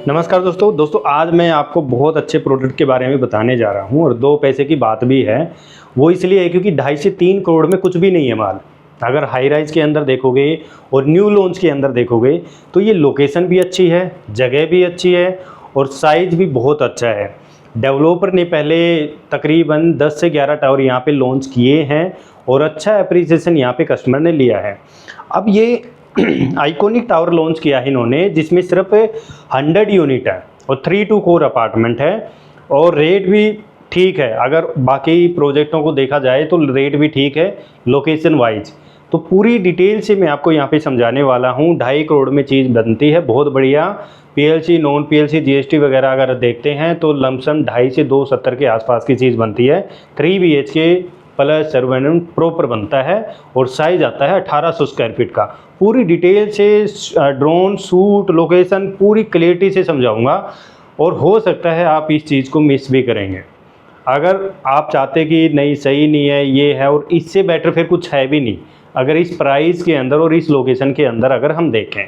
नमस्कार दोस्तों आज मैं आपको बहुत अच्छे प्रोडक्ट के बारे में बताने जा रहा हूं और 2 पैसे की बात भी है। वो इसलिए है क्योंकि 2.5 से 3 करोड़ में कुछ भी नहीं है माल। अगर हाई राइज के अंदर देखोगे और न्यू लॉन्च के अंदर देखोगे तो ये लोकेशन भी अच्छी है, जगह भी अच्छी है और साइज़ भी बहुत अच्छा है। डेवलपर ने पहले तकरीबन 10 से 11 टावर यहाँ पे लॉन्च किए हैं और अच्छा एप्रिसिएशन यहाँ पे कस्टमर ने लिया है। अब ये आइकॉनिक टावर लॉन्च किया है इन्होंने, जिसमें सिर्फ 100 यूनिट है और 3 कोर अपार्टमेंट है और रेट भी ठीक है। अगर बाकी प्रोजेक्टों को देखा जाए तो रेट भी ठीक है लोकेशन वाइज। तो पूरी डिटेल से मैं आपको यहाँ पे समझाने वाला हूँ। 2.5 करोड़ में चीज़ बनती है, बहुत बढ़िया। पीएलसी नॉन पीएलसी जीएसटी वगैरह अगर देखते हैं तो लमसम 2.5 से 270 के आसपास की चीज़ बनती है। 3 BHK प्लस सर्वेंट प्रॉपर बनता है और साइज आता है 1800 स्क्वायर फीट का। पूरी डिटेल से ड्रोन शूट लोकेशन पूरी क्लियरिटी से समझाऊंगा और हो सकता है आप इस चीज़ को मिस भी करेंगे। अगर आप चाहते कि नहीं सही नहीं है ये है और इससे बेटर फिर कुछ है भी नहीं, अगर इस प्राइस के अंदर और इस लोकेशन के अंदर अगर हम देखें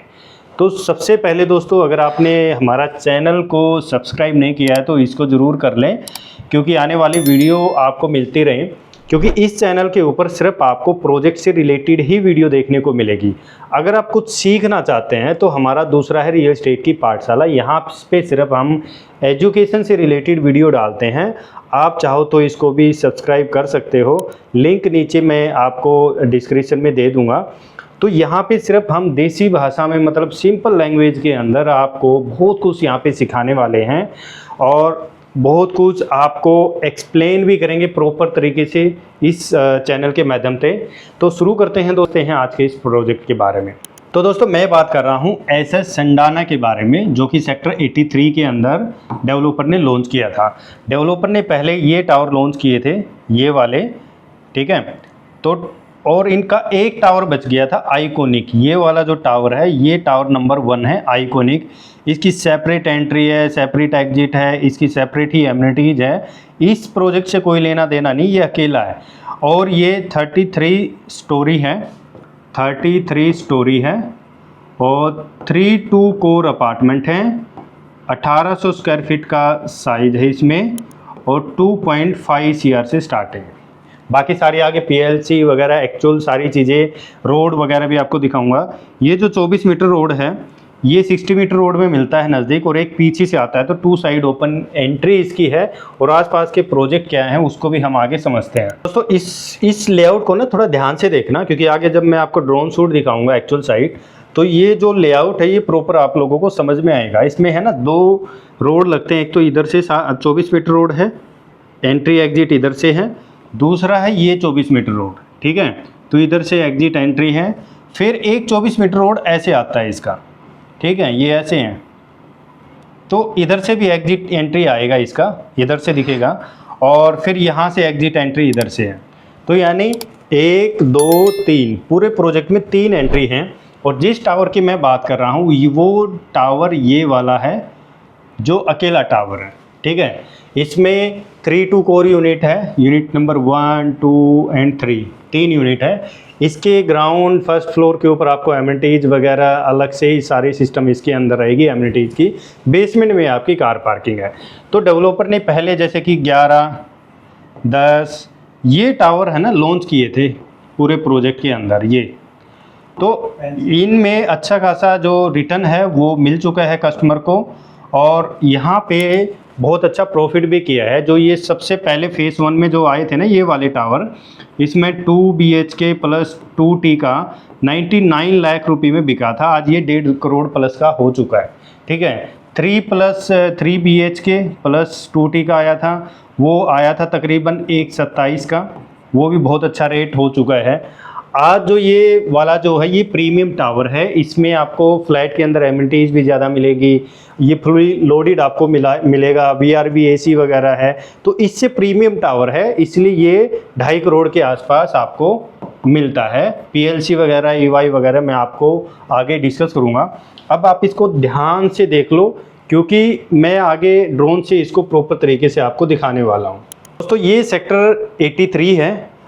तो सबसे पहले दोस्तों अगर आपने हमारा चैनल को सब्सक्राइब नहीं किया है तो इसको ज़रूर कर लें, क्योंकि आने वाली वीडियो आपको मिलती रहे। क्योंकि इस चैनल के ऊपर सिर्फ आपको प्रोजेक्ट से रिलेटेड ही वीडियो देखने को मिलेगी। अगर आप कुछ सीखना चाहते हैं तो हमारा दूसरा है रियल एस्टेट की पाठशाला। यहाँ पे सिर्फ हम एजुकेशन से रिलेटेड वीडियो डालते हैं। आप चाहो तो इसको भी सब्सक्राइब कर सकते हो, लिंक नीचे मैं आपको डिस्क्रिप्शन में दे दूँगा। तो यहाँ पे सिर्फ हम देसी भाषा में मतलब सिंपल लैंग्वेज के अंदर आपको बहुत कुछ यहाँ पे सिखाने वाले हैं और बहुत कुछ आपको एक्सप्लेन भी करेंगे प्रॉपर तरीके से इस चैनल के माध्यम से। तो शुरू करते हैं दोस्तों हैं आज के इस प्रोजेक्ट के बारे में। तो दोस्तों मैं बात कर रहा हूं SS संडाना के बारे में, जो कि सेक्टर 83 के अंदर डेवलपर ने लॉन्च किया था। डेवलपर ने पहले ये टावर लॉन्च किए थे, ये वाले, ठीक है। तो और इनका एक टावर बच गया था आइकॉनिक। ये वाला जो टावर है ये टावर नंबर 1 है आइकॉनिक। इसकी सेपरेट एंट्री है, सेपरेट एग्जिट है, इसकी सेपरेट ही एमिनिटीज है। इस प्रोजेक्ट से कोई लेना देना नहीं, ये अकेला है। और ये 33 स्टोरी है, 33 स्टोरी है और 3 कोर अपार्टमेंट हैं। 1800 स्क्वायर फीट का साइज है इसमें और 2.5 CR से स्टार्टिंग है। बाकी सारी आगे पीएलसी वगैरह एक्चुअल सारी चीज़ें, रोड वगैरह भी आपको दिखाऊंगा। ये जो 24 मीटर रोड है ये 60 मीटर रोड में मिलता है नज़दीक और एक पीछे से आता है, तो 2 साइड ओपन एंट्री इसकी है। और आसपास के प्रोजेक्ट क्या हैं उसको भी हम आगे समझते हैं। दोस्तों इस लेआउट को ना थोड़ा ध्यान से देखना, क्योंकि आगे जब मैं आपको ड्रोन शूट दिखाऊंगा एक्चुअल साइट, तो ये जो लेआउट है ये प्रॉपर आप लोगों को समझ में आएगा। इसमें है ना 2 रोड लगते हैं, एक तो इधर से 24 मीटर रोड है, एंट्री एग्जिट इधर से है, दूसरा है ये 24 मीटर रोड, ठीक है। तो इधर से एग्जिट एंट्री है, फिर एक 24 मीटर रोड ऐसे आता है इसका, ठीक है, ये ऐसे हैं। तो इधर से भी एग्जिट एंट्री आएगा इसका, इधर से दिखेगा, और फिर यहाँ से एग्जिट एंट्री इधर से है। तो यानी 1 2 3 पूरे प्रोजेक्ट में 3 एंट्री हैं। और जिस टावर की मैं बात कर रहा हूँ वो टावर ये वाला है जो अकेला टावर है, ठीक है। इसमें 3 कोर यूनिट है, यूनिट नंबर 1 2 एंड 3 यूनिट है। इसके ग्राउंड फर्स्ट फ्लोर के ऊपर आपको एमिनिटीज वगैरह अलग से ही सारी सिस्टम इसके अंदर रहेगी एमिनिटीज की। बेसमेंट में आपकी कार पार्किंग है। तो डेवलपर ने पहले जैसे कि 11 10 ये टावर है ना लॉन्च किए थे पूरे प्रोजेक्ट के अंदर ये, तो इनमें अच्छा खासा जो रिटर्न है वो मिल चुका है कस्टमर को और यहाँ पे बहुत अच्छा प्रॉफिट भी किया है। जो ये सबसे पहले फेज़ 1 में जो आए थे ना ये वाले टावर, इसमें 2 BHK प्लस 2T का 99 लाख रुपए में बिका था। आज ये 1.5 करोड़ प्लस का हो चुका है, ठीक है। 3 BHK प्लस 2T का आया था, वो आया था तकरीबन 127 का, वो भी बहुत अच्छा रेट हो चुका है। आज जो ये वाला जो है ये प्रीमियम टावर है, इसमें आपको फ्लैट के अंदर एमिनिटीज भी ज़्यादा मिलेगी, ये फुली लोडेड आपको मिलेगा, VRV AC वगैरह है। तो इससे प्रीमियम टावर है, इसलिए ये 2.5 करोड़ के आसपास आपको मिलता है। PLC वगैरह EY वगैरह मैं आपको आगे डिस्कस करूँगा। अब आप इसको ध्यान से देख लो, क्योंकि मैं आगे ड्रोन से इसको प्रॉपर तरीके से आपको दिखाने वाला हूँ। दोस्तों ये सेक्टर 83 है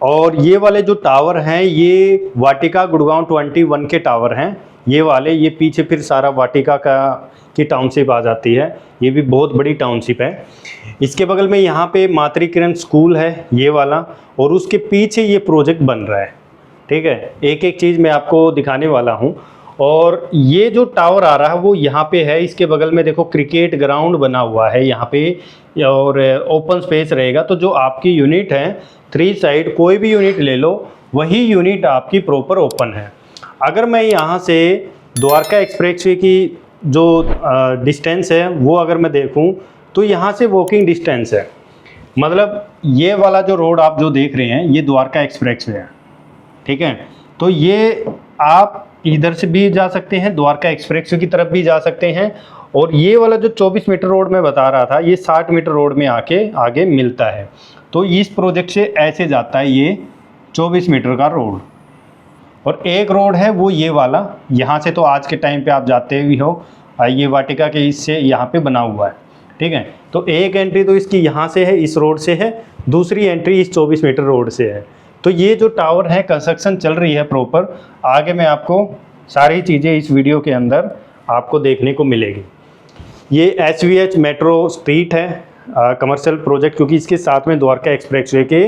और ये वाले जो टावर हैं ये वाटिका गुड़गांव 21 के टावर हैं। ये वाले, ये पीछे फिर सारा वाटिका की टाउनशिप आ जाती है। ये भी बहुत बड़ी टाउनशिप है। इसके बगल में यहाँ पे मातृ किरण स्कूल है ये वाला, और उसके पीछे ये प्रोजेक्ट बन रहा है। ठीक है, एक एक चीज़ मैं आपको दिखाने वाला हूँ। और ये जो टावर आ रहा है वो यहाँ पे है। इसके बगल में देखो क्रिकेट ग्राउंड बना हुआ है यहाँ पे, और ओपन स्पेस रहेगा। तो जो आपकी यूनिट है 3 साइड, कोई भी यूनिट ले लो, वही यूनिट आपकी प्रॉपर ओपन है। अगर मैं यहाँ से द्वारका एक्सप्रेसवे की जो डिस्टेंस है वो अगर मैं देखूँ तो यहाँ से वॉकिंग डिस्टेंस है। मतलब ये वाला जो रोड आप जो देख रहे हैं ये द्वारका एक्सप्रेसवे है। ठीक है, तो ये आप इधर से भी जा सकते हैं, द्वारका एक्सप्रेसवे की तरफ भी जा सकते हैं। और ये वाला जो 24 मीटर रोड मैं बता रहा था, ये 60 मीटर रोड में आके आगे मिलता है। तो इस प्रोजेक्ट से ऐसे जाता है ये 24 मीटर का रोड। और एक रोड है वो ये वाला, यहाँ से तो आज के टाइम पे आप जाते भी हो, ये वाटिका के इससे यहाँ पे बना हुआ है। ठीक है, तो एक एंट्री तो इसकी यहाँ से है, इस रोड से है, दूसरी एंट्री इस 24 मीटर रोड से है। तो ये जो टावर है कंस्ट्रक्शन चल रही है प्रॉपर। आगे मैं आपको सारी चीज़ें इस वीडियो के अंदर आपको देखने को मिलेगी। ये SVH मेट्रो स्ट्रीट है, कमर्शियल प्रोजेक्ट, क्योंकि इसके साथ में द्वारका एक्सप्रेसवे के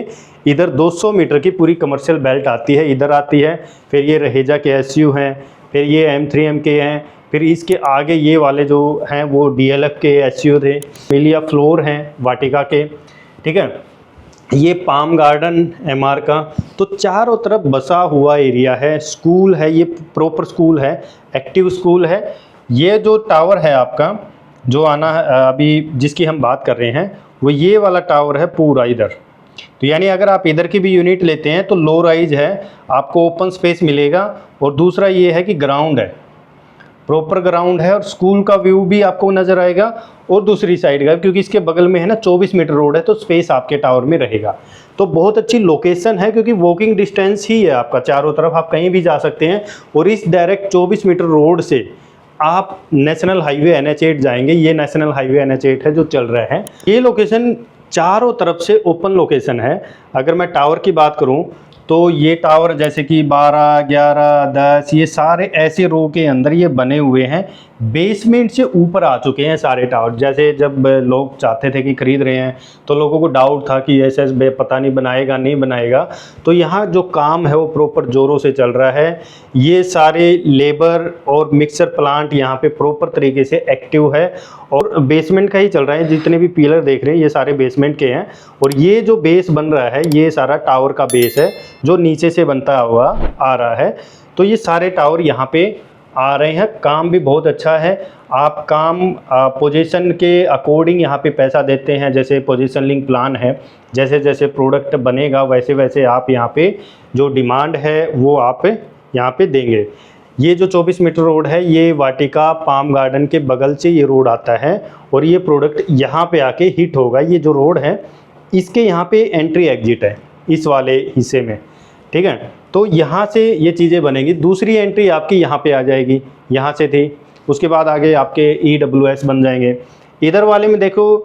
इधर 200 मीटर की पूरी कमर्शियल बेल्ट आती है, इधर आती है। फिर ये रहेजा के SU हैं, फिर ये M3M के हैं, फिर इसके आगे ये वाले जो हैं वो DLF के SU थे, मिलिया फ्लोर हैं वाटिका के। ठीक है, ये पाम गार्डन MR का। तो चारों तरफ बसा हुआ एरिया है, स्कूल है, ये प्रॉपर स्कूल है, एक्टिव स्कूल है। ये जो टावर है आपका जो आना है अभी जिसकी हम बात कर रहे हैं, वो ये वाला टावर है पूरा इधर। तो यानी अगर आप इधर की भी यूनिट लेते हैं तो लो राइज है, आपको ओपन स्पेस मिलेगा। और दूसरा ये है कि ग्राउंड है, प्रॉपर ग्राउंड है, और स्कूल का व्यू भी आपको नज़र आएगा। और दूसरी साइड का, क्योंकि इसके बगल में है ना 24 मीटर रोड है, तो स्पेस आपके टावर में रहेगा। तो बहुत अच्छी लोकेशन है, क्योंकि वॉकिंग डिस्टेंस ही है आपका, चारों तरफ आप कहीं भी जा सकते हैं। और इस डायरेक्ट 24 मीटर रोड से आप नेशनल हाईवे NH8 जाएंगे। ये नेशनल हाईवे NH8 है जो चल रहा है। ये लोकेशन चारों तरफ से ओपन लोकेशन है। अगर मैं टावर की बात करूं तो ये टावर जैसे कि 12, 11, 10 ये सारे ऐसे रो के अंदर ये बने हुए हैं। बेसमेंट से ऊपर आ चुके हैं सारे टावर। जैसे जब लोग चाहते थे कि खरीद रहे हैं तो लोगों को डाउट था कि SS पता नहीं बनाएगा नहीं बनाएगा, तो यहाँ जो काम है वो प्रॉपर जोरों से चल रहा है। ये सारे लेबर और मिक्सर प्लांट यहाँ पे प्रॉपर तरीके से एक्टिव है, और बेसमेंट का ही चल रहा है। जितने भी पिलर देख रहे हैं ये सारे बेसमेंट के हैं। और ये जो बेस बन रहा है ये सारा टावर का बेस है जो नीचे से बनता हुआ आ रहा है। तो ये सारे टावर यहाँ पे आ रहे हैं। काम भी बहुत अच्छा है। आप काम पोजीशन के अकॉर्डिंग यहाँ पे पैसा देते हैं। जैसे पोजीशन लिंक प्लान है, जैसे जैसे प्रोडक्ट बनेगा वैसे वैसे आप यहाँ पे जो डिमांड है वो आप यहाँ पे देंगे। ये जो 24 मीटर रोड है ये वाटिका पाम गार्डन के बगल से ये रोड आता है, और ये प्रोडक्ट यहाँ पे आके हिट होगा। ये जो रोड है इसके यहाँ पे एंट्री एग्जिट है इस वाले हिस्से में। ठीक है, तो यहाँ से ये चीज़ें बनेंगी। दूसरी एंट्री आपकी यहाँ पे आ जाएगी, यहाँ से थी, उसके बाद आगे आपके EWS बन जाएंगे। इधर वाले में देखो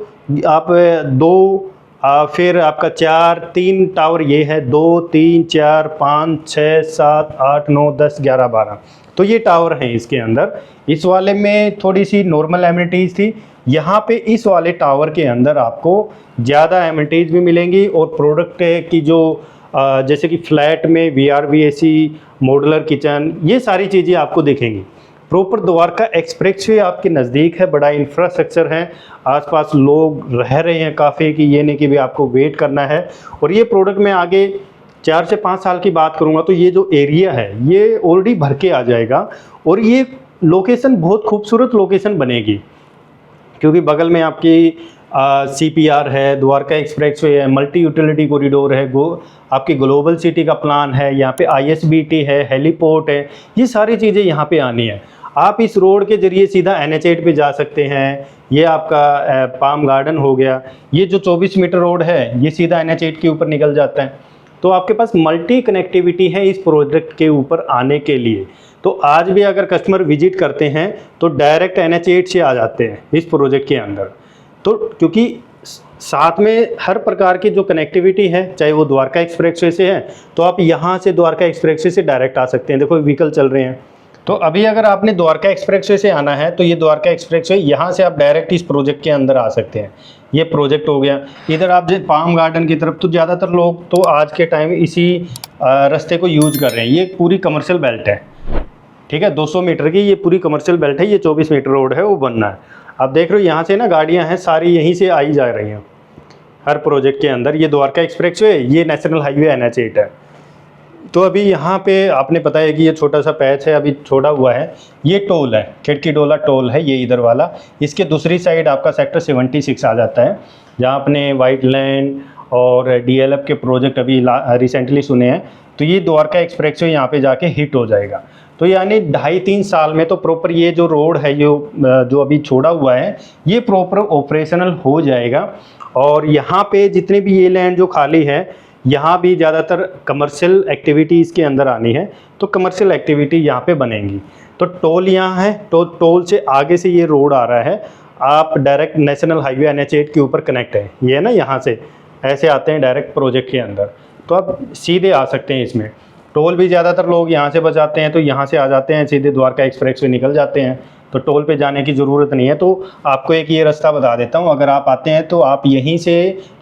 आप 2 फिर आपका 4, 3 टावर ये है, 2, 3, 4, 5, 6, 7, 8, 9, 10, 11, 12। तो ये टावर हैं इसके अंदर। इस वाले में थोड़ी सी नॉर्मल एमिनिटीज़ थी, यहाँ पे इस वाले टावर के अंदर आपको ज़्यादा एमिनिटीज़ भी मिलेंगी। और प्रोडक्ट की जो जैसे कि फ्लैट में VRVAC, मॉडुलर किचन, ये सारी चीज़ें आपको दिखेंगी। प्रॉपर द्वारका एक्सप्रेसवे आपके नज़दीक है, बड़ा इंफ्रास्ट्रक्चर है, आसपास लोग रह रहे हैं काफ़ी, कि ये नहीं कि भी आपको वेट करना है। और ये प्रोडक्ट में आगे 4 से 5 साल की बात करूँगा तो ये जो एरिया है ये ऑलरेडी भर के आ जाएगा। और ये लोकेशन बहुत खूबसूरत लोकेशन बनेगी, क्योंकि बगल में आपकी CPR है, द्वारका एक्सप्रेसवे है, मल्टी यूटिलिटी कॉरिडोर है, आपकी ग्लोबल सिटी का प्लान है, यहाँ पे ISBT है, हेलीपोर्ट है, ये सारी चीज़ें यहाँ पे आनी है। आप इस रोड के ज़रिए सीधा NH8 पे जा सकते हैं। ये आपका पाम गार्डन हो गया। ये जो 24 मीटर रोड है ये सीधा NH8 के ऊपर निकल जाता है। तो आपके पास मल्टी कनेक्टिविटी है इस प्रोजेक्ट के ऊपर आने के लिए। तो आज भी अगर कस्टमर विजिट करते हैं तो डायरेक्ट NH8 से आ जाते हैं इस प्रोजेक्ट के अंदर। तो क्योंकि साथ में हर प्रकार की जो कनेक्टिविटी है, चाहे वो द्वारका एक्सप्रेसवे से है तो आप यहाँ से द्वारका एक्सप्रेसवे से डायरेक्ट आ सकते हैं। देखो व्हीकल चल रहे हैं, तो अभी अगर आपने द्वारका एक्सप्रेसवे से आना है तो ये द्वारका एक्सप्रेसवे, यहाँ से आप डायरेक्ट इस प्रोजेक्ट के अंदर आ सकते हैं। ये प्रोजेक्ट हो गया। इधर आप पाम गार्डन की तरफ, तो ज़्यादातर लोग तो आज के टाइम इसी रास्ते को यूज कर रहे हैं। ये पूरी कमर्शियल बेल्ट है, ठीक है, 200 मीटर की ये पूरी कमर्शियल बेल्ट है। ये 24 मीटर रोड है, वो बनना है। आप देख रहे हो यहाँ से ना गाड़ियाँ हैं सारी यहीं से आई जा रही हैं हर प्रोजेक्ट के अंदर। ये द्वारका एक्सप्रेसवे, ये नेशनल हाईवे NH8 है। तो अभी यहाँ पे आपने पता है कि ये छोटा सा पैच है, अभी छोड़ा हुआ है। ये टोल है, खिड़की डोला टोल है, ये इधर वाला। इसके दूसरी साइड आपका सेक्टर 76 आ जाता है, जहाँ अपने वाइट लैंड और DLF के प्रोजेक्ट अभी रिसेंटली सुने हैं। तो ये द्वारका एक्सप्रेसवे यहाँ पे जाके हिट हो जाएगा। तो यानी 2.5-3 साल में तो प्रॉपर ये जो रोड है जो अभी छोड़ा हुआ है, ये प्रॉपर ऑपरेशनल हो जाएगा। और यहाँ पे जितने भी ये लैंड जो खाली है, यहाँ भी ज़्यादातर कमर्शियल एक्टिविटी इसके अंदर आनी है, तो कमर्शियल एक्टिविटी यहाँ पे बनेंगी। तो टोल यहाँ है, तो टोल से आगे से ये रोड आ रहा है। आप डायरेक्ट नेशनल हाईवे NH8 के ऊपर कनेक्ट है, ये है ना, यहाँ से ऐसे आते हैं डायरेक्ट प्रोजेक्ट के अंदर, तो आप सीधे आ सकते हैं इसमें। टोल भी ज़्यादातर लोग यहाँ से बचाते हैं, तो यहाँ से आ जाते हैं सीधे द्वारका एक्सप्रेसवे निकल जाते हैं, तो टोल पे जाने की ज़रूरत नहीं है। तो आपको एक ये रास्ता बता देता हूँ, अगर आप आते हैं तो आप यहीं से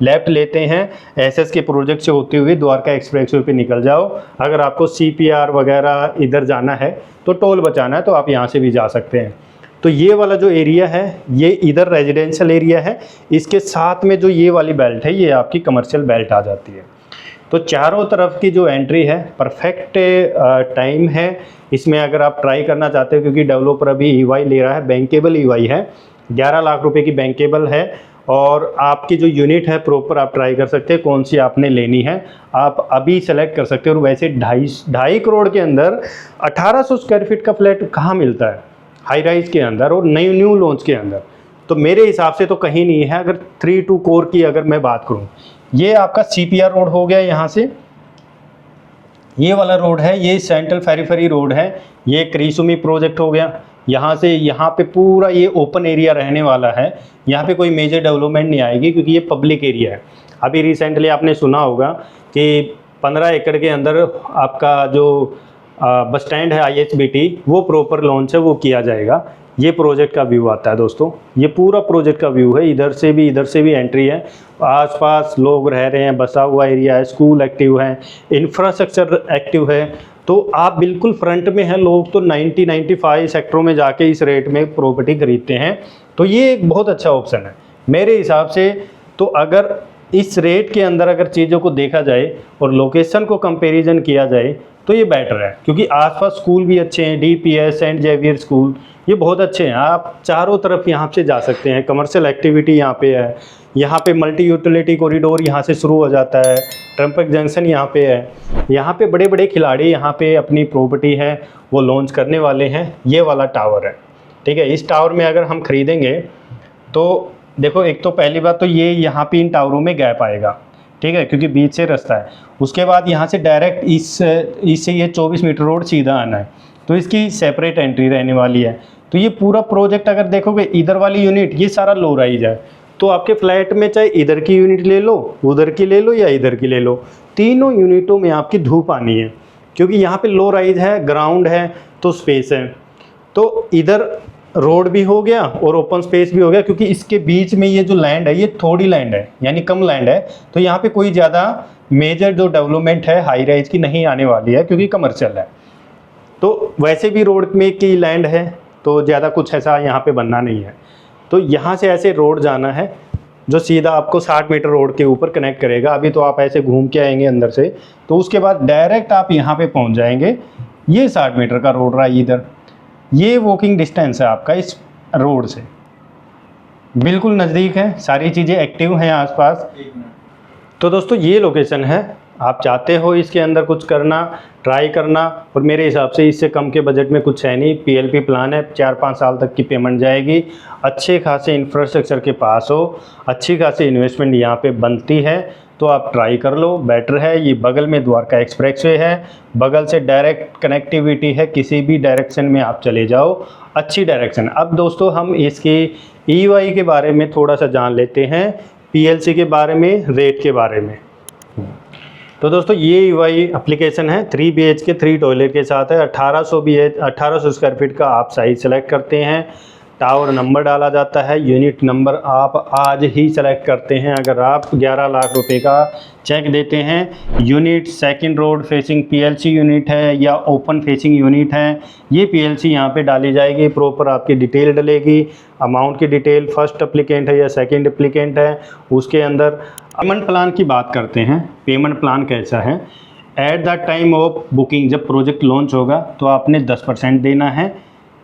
लेफ़्ट लेते हैं, SS के प्रोजेक्ट से होते हुए द्वारका एक्सप्रेसवे पे निकल जाओ। अगर आपको CPR वगैरह इधर जाना है तो टोल बचाना है, तो आप यहाँ से भी जा सकते हैं। तो ये वाला जो एरिया है, ये इधर रेजिडेंशियल एरिया है, इसके साथ में जो ये वाली बेल्ट है, ये आपकी कमर्शियल बेल्ट आ जाती है। तो चारों तरफ की जो एंट्री है परफेक्ट टाइम है इसमें। अगर आप ट्राई करना चाहते हो, क्योंकि डेवलपर अभी EY ले रहा है, बैंकेबल EY है, 11 लाख रुपए की बैंकेबल है। और आपकी जो यूनिट है प्रॉपर आप ट्राई कर सकते हैं कौन सी आपने लेनी है, आप अभी सेलेक्ट कर सकते हो। और वैसे 2.5 करोड़ के अंदर 1800 स्क्वायर फीट का फ्लैट कहाँ मिलता है हाई राइज के अंदर और न्यू लॉन्च के अंदर? तो मेरे हिसाब से तो कहीं नहीं है। अगर 3-2 कोर की अगर मैं बात करूँ, ये आपका CPR रोड हो गया, यहाँ से ये वाला रोड है, ये सेंट्रल फेरीफेरी रोड है, ये क्रिसुमी प्रोजेक्ट हो गया। यहाँ से यहाँ पे पूरा ये ओपन एरिया रहने वाला है, यहाँ पे कोई मेजर डेवलपमेंट नहीं आएगी क्योंकि ये पब्लिक एरिया है। अभी रिसेंटली आपने सुना होगा कि 15 एकड़ के अंदर आपका जो बस स्टैंड है IHBT, वो प्रॉपर लॉन्च है, वो किया जाएगा। ये प्रोजेक्ट का व्यू आता है दोस्तों, ये पूरा प्रोजेक्ट का व्यू है। इधर से भी एंट्री है, आसपास लोग रह रहे हैं, बसा हुआ एरिया है, स्कूल एक्टिव है, इंफ्रास्ट्रक्चर एक्टिव है। तो आप बिल्कुल फ्रंट में हैं। लोग तो 90-95 सेक्टरों में जाके इस रेट में प्रॉपर्टी खरीदते हैं, तो ये एक बहुत अच्छा ऑप्शन है मेरे हिसाब से। तो अगर इस रेट के अंदर अगर चीज़ों को देखा जाए और लोकेशन को कंपैरिजन किया जाए तो ये बेटर है, क्योंकि आसपास स्कूल भी अच्छे हैं, DPS, सेंट जेवियर स्कूल, ये बहुत अच्छे हैं। आप चारों तरफ यहाँ से जा सकते हैं, कमर्शियल एक्टिविटी यहाँ पे है, यहाँ पे मल्टी यूटिलिटी कॉरिडोर यहाँ से शुरू हो जाता है, ट्रम्पक जंक्शन यहाँ पे है, यहाँ पे बड़े बड़े खिलाड़ी यहाँ पे अपनी प्रॉपर्टी है वो लॉन्च करने वाले हैं। ये वाला टावर है, ठीक है। इस टावर में अगर हम खरीदेंगे तो देखो, एक तो पहली बात तो ये यहाँ पे इन टावरों में गैप आएगा, ठीक है, क्योंकि बीच से रास्ता है। उसके बाद यहाँ से डायरेक्ट इससे ये 24 मीटर रोड सीधा आना है, तो इसकी सेपरेट एंट्री रहने वाली है। तो ये पूरा प्रोजेक्ट अगर देखोगे, इधर वाली यूनिट ये सारा लो राइज है, तो आपके फ्लैट में चाहे इधर की यूनिट ले लो, उधर की ले लो या इधर की ले लो, तीनों यूनिटों में आपकी धूप आनी है, क्योंकि यहाँ पे लो राइज है, ग्राउंड है, तो स्पेस है। तो इधर रोड भी हो गया और ओपन स्पेस भी हो गया, क्योंकि इसके बीच में ये जो लैंड है ये थोड़ी लैंड है, यानी कम लैंड है। तो यहाँ पे कोई ज़्यादा मेजर जो डेवलपमेंट है हाई राइज की नहीं आने वाली है, क्योंकि कमर्शियल है। तो वैसे भी रोड में की लैंड है, तो ज़्यादा कुछ ऐसा यहाँ पे बनना नहीं है। तो यहाँ से ऐसे रोड जाना है जो सीधा आपको 60 मीटर रोड के ऊपर कनेक्ट करेगा। अभी तो आप ऐसे घूम के आएंगे अंदर से, तो उसके बाद डायरेक्ट आप यहाँ पे पहुँच जाएंगे। ये 60 मीटर का रोड रहा इधर, ये वॉकिंग डिस्टेंस है आपका इस रोड से, बिल्कुल नज़दीक है, सारी चीज़ें एक्टिव हैं आसपास। तो दोस्तों ये लोकेशन है, आप चाहते हो इसके अंदर कुछ करना, ट्राई करना, और मेरे हिसाब से इससे कम के बजट में कुछ है नहीं। PLP प्लान है, 4-5 साल तक की पेमेंट जाएगी, अच्छे खासे इंफ्रास्ट्रक्चर के पास हो, अच्छी खासी इन्वेस्टमेंट यहाँ पे बनती है, तो आप ट्राई कर लो, बेटर है। ये बगल में द्वारका एक्सप्रेसवे है, बगल से डायरेक्ट कनेक्टिविटी है, किसी भी डायरेक्शन में आप चले जाओ, अच्छी डायरेक्शन। अब दोस्तों हम इसके EY के बारे में थोड़ा सा जान लेते हैं, PLC के बारे में, रेट के बारे में। तो दोस्तों ये वही एप्लीकेशन है, 3 BHK 3 टॉयलेट के साथ है। 1800 स्क्वायर फीट का आप साइज सेलेक्ट करते हैं, टावर नंबर डाला जाता है, यूनिट नंबर आप आज ही सेलेक्ट करते हैं। अगर आप 11 लाख रुपए का चेक देते हैं, unit second road facing PLC unit है या ओपन फेसिंग यूनिट है, ये PLC यहाँ पे डाली जाएगी। प्रॉपर आपकी डिटेल डलेगी, अमाउंट की डिटेल, फर्स्ट एप्लीकेंट है या सेकंड एप्लीकेंट है। उसके अंदर पेमेंट प्लान की बात करते हैं। पेमेंट प्लान कैसा है, at the time of booking, जब प्रोजेक्ट लॉन्च होगा तो आपने 10% देना है।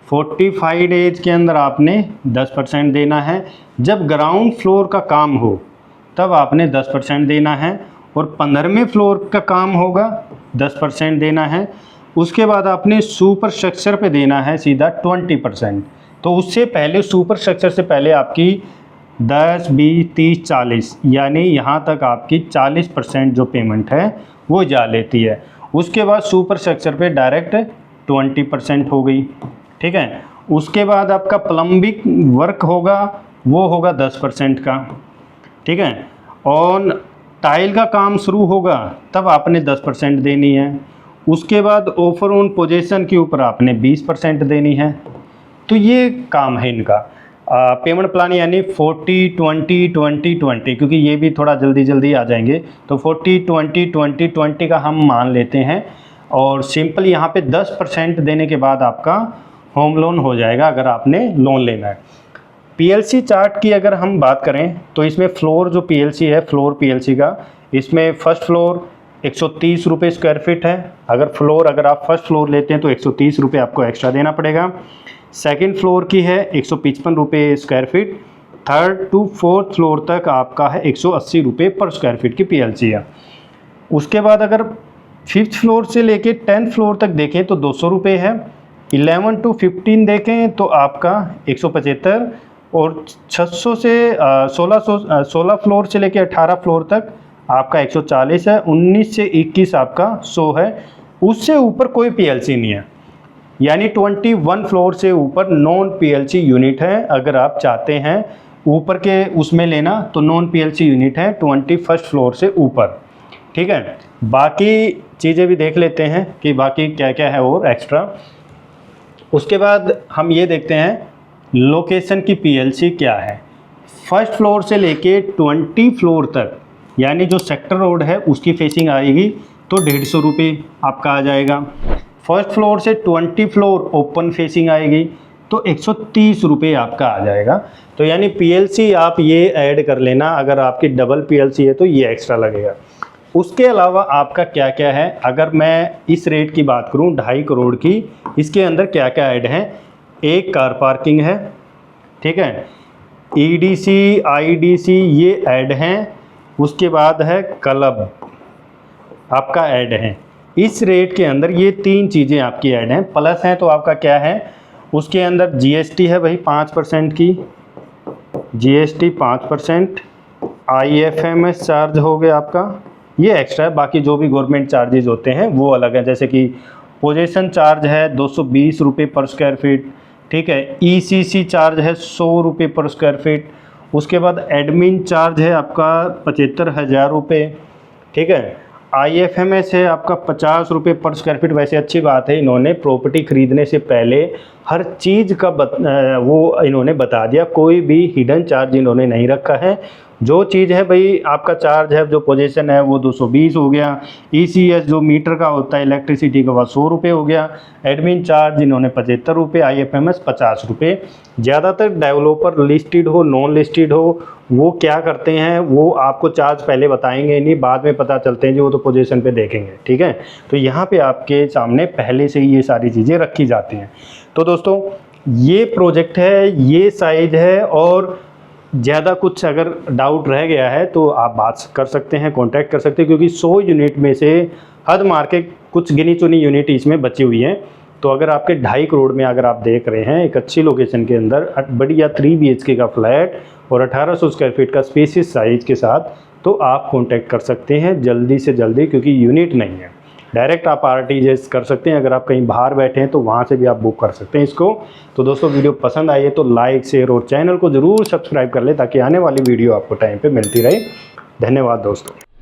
45 डेज के अंदर आपने 10% देना है। जब ग्राउंड फ्लोर का काम हो तब आपने 10% देना है, और 15वें फ्लोर का काम होगा 10% देना है। उसके बाद आपने सुपर स्ट्रक्चर पे देना है सीधा 20%। तो उससे पहले सुपर स्ट्रक्चर से पहले आपकी 10, 20, 30, 40 यानी यहाँ तक आपकी 40% जो पेमेंट है वो जा लेती है। उसके बाद सुपर स्ट्रक्चर पे डायरेक्ट 20% हो गई, ठीक है। उसके बाद आपका प्लम्बिंग वर्क होगा, वो होगा 10% का, ठीक है। और टाइल का काम शुरू होगा तब आपने 10% देनी है। उसके बाद ऑफर ऑन पोजीशन के ऊपर आपने 20% देनी है। तो ये काम है इनका पेमेंट प्लान, यानी 40, 20, 20, 20, क्योंकि ये भी थोड़ा जल्दी जल्दी आ जाएंगे। तो 40, 20, 20, 20 का हम मान लेते हैं, और सिंपल यहाँ पे 10% देने के बाद आपका होम लोन हो जाएगा अगर आपने लोन लेना है। PLC चार्ट की अगर हम बात करें तो इसमें फ्लोर जो PLC है, फ्लोर PLC का, इसमें फर्स्ट फ्लोर 130 रुपये स्क्वायर फीट है। अगर आप फर्स्ट फ्लोर लेते हैं तो 130 रुपये आपको एक्स्ट्रा देना पड़ेगा। सेकंड फ्लोर की है 155 रुपये square feet. Third to fourth floor तक आपका है 180 रुपये पर स्क्वायर फीट की PLC है। उसके बाद अगर फिफ्थ फ्लोर से लेके 10th फ्लोर तक देखें तो 200 रुपये है। 11 to 15 देखें तो आपका 175, और 600 से 16 फ्लोर से लेके 18 फ्लोर तक आपका 140 है। 19 से 21 आपका 100 है। उससे ऊपर कोई PLC नहीं है, यानी 21 फ्लोर से ऊपर नॉन PLC यूनिट है। अगर आप चाहते हैं ऊपर के उसमें लेना तो नॉन PLC यूनिट है 21st फ्लोर से ऊपर, ठीक है। बाकी चीज़ें भी देख लेते हैं कि बाकी क्या क्या है और एक्स्ट्रा। उसके बाद हम ये देखते हैं लोकेशन की PLC क्या है। फर्स्ट फ्लोर से लेके 20 फ्लोर तक, यानी जो सेक्टर रोड है उसकी फेसिंग आएगी तो 150 रुपये आपका आ जाएगा। फर्स्ट फ्लोर से 20 फ्लोर ओपन फेसिंग आएगी तो 130 रुपये आपका आ जाएगा। तो यानी PLC आप ये ऐड कर लेना, अगर आपकी डबल PLC है तो ये एक्स्ट्रा लगेगा। उसके अलावा आपका क्या क्या है, अगर मैं इस रेट की बात करूं 2.5 करोड़ की, इसके अंदर क्या क्या ऐड है। एक कार पार्किंग है, ठीक है। EDC IDC ये ऐड हैं। उसके बाद है क्लब आपका ऐड है। इस रेट के अंदर ये 3 चीज़ें आपकी ऐड हैं। प्लस हैं तो आपका क्या है, उसके अंदर GST है भाई 5% की, GST 5%, IFMS चार्ज हो गया आपका, ये एक्स्ट्रा है। बाकी जो भी गवर्नमेंट चार्जेस होते हैं वो अलग है, जैसे कि पोजीशन चार्ज है 220 रुपये पर स्क्वायर फीट, ठीक है। ECC चार्ज है 100 रुपये पर स्क्वायर फीट। उसके बाद एडमिन चार्ज है आपका 75,000 रुपये, ठीक है। IFMS है आपका 50 रुपये पर स्क्वायर फीट। वैसे अच्छी बात है, इन्होंने प्रॉपर्टी खरीदने से पहले हर चीज़ का वो इन्होंने बता दिया, कोई भी हिडन चार्ज इन्होंने नहीं रखा है। जो चीज़ है भाई आपका चार्ज है, जो पोजीशन है वो 220 हो गया। ECS जो मीटर का होता है इलेक्ट्रिसिटी का, वह 100 रुपये हो गया। एडमिन चार्ज इन्होंने 75 रुपये, IFMS 50 रुपये। ज़्यादातर डेवलपर लिस्टेड हो नॉन लिस्टेड हो वो क्या करते हैं, वो आपको चार्ज पहले बताएंगे नहीं, बाद में पता चलते हैं जी वो तो पोजीशन पे देखेंगे, ठीक है। तो यहाँ पे आपके सामने पहले से ही ये सारी चीज़ें रखी जाती हैं। तो दोस्तों ये प्रोजेक्ट है, ये साइज है, और ज़्यादा कुछ अगर डाउट रह गया है तो आप बात कर सकते हैं, कांटेक्ट कर सकते हैं, क्योंकि 100 यूनिट में से हद मार के कुछ गिनी चुनी यूनिट इसमें बची हुई हैं। तो अगर आपके 2.5 करोड़ में अगर आप देख रहे हैं एक अच्छी लोकेशन के अंदर बढ़िया 3 BHK का फ्लैट और 1800 स्क्वायर फीट का स्पेसियस साइज के साथ, तो आप कांटेक्ट कर सकते हैं जल्दी से जल्दी, क्योंकि यूनिट नहीं है। डायरेक्ट आप RTGS कर सकते हैं। अगर आप कहीं बाहर बैठे हैं तो वहाँ से भी आप बुक कर सकते हैं इसको। तो दोस्तों वीडियो पसंद आई है तो लाइक शेयर और चैनल को ज़रूर सब्सक्राइब कर लें, ताकि आने वाली वीडियो आपको टाइम पे मिलती रहे। धन्यवाद दोस्तों।